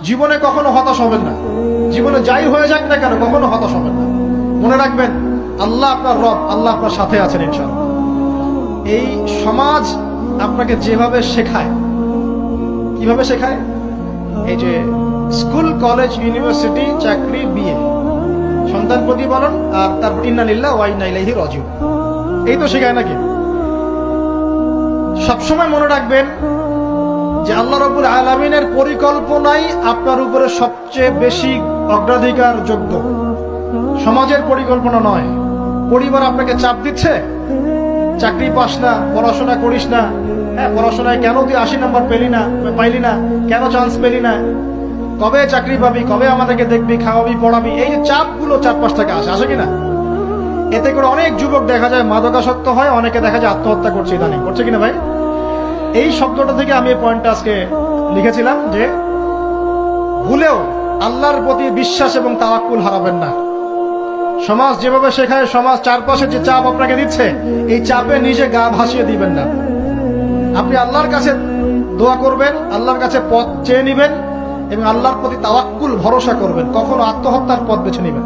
জীবনে কখনো হতাশ হবেন না। জীবনে যাই হয়ে যাক না কেন কখনো হতাশ হবেন না। মনে রাখবেন আল্লাহ আপনার রব, আল্লাহ আপনার সাথে আছেন ইনশাআল্লাহ। এই সমাজ আপনাকে যেভাবে শেখায়, কিভাবে শেখায়, এই যে স্কুল, কলেজ, ইউনিভার্সিটি, চাকরি, বিয়ে, সন্তান প্রতিপালন, আর তারপর ইন্না লিল্লাহি ওয়া ইন্না ইলাইহি রাজিউন, এই তো শেখায় নাকি? সবসময় মনে রাখবেন যে আল্লাহ রাব্বুল আলামিনের পরিকল্পনাই আপনার উপরে সবচেয়ে বেশি অগ্রাধিকার যোগ্য, সমাজের পরিকল্পনা নয়। পরিবার আপনাকে চাপ দিচ্ছে, চাকরি পাস না, পড়াশোনা করিস না, হ্যাঁ পড়াশোনায় কেন তুই 80 নাম্বার পাইলি না, কেন চান্স পেলি না, কবে চাকরি পাবি, কবে আমাদেরকে দেখবি, খাওয়াবি, পড়াবি, এই যে চাপগুলো চারপাশ থেকে আসে কিনা? এতে করে অনেক যুবক দেখা যায় মাদকাসক্ত হয়, অনেকে দেখা যায় আত্মহত্যা করছে ইদানিং, করছে কিনা ভাই? এই শব্দটা থেকে আমি এই পয়েন্টটা আজকে লিখেছিলাম যে ভুলেও আল্লাহর প্রতি বিশ্বাস এবং তাওয়াক্কুল হারাবেন না। সমাজ যেভাবে শেখায়, সমাজ চারপাশে যে চাপ আপনাকে দিচ্ছে, এই চাপে নিজে গা ভাসিয়ে দিবেন না। আপনি আল্লাহর কাছে দোয়া করবেন, আল্লাহর কাছে পথ চেয়ে নিবেন এবং আল্লাহর প্রতি তাওয়াক্কুল ভরসা করবেন। কখনো আত্মহত্যার পথ বেছে নিবেন।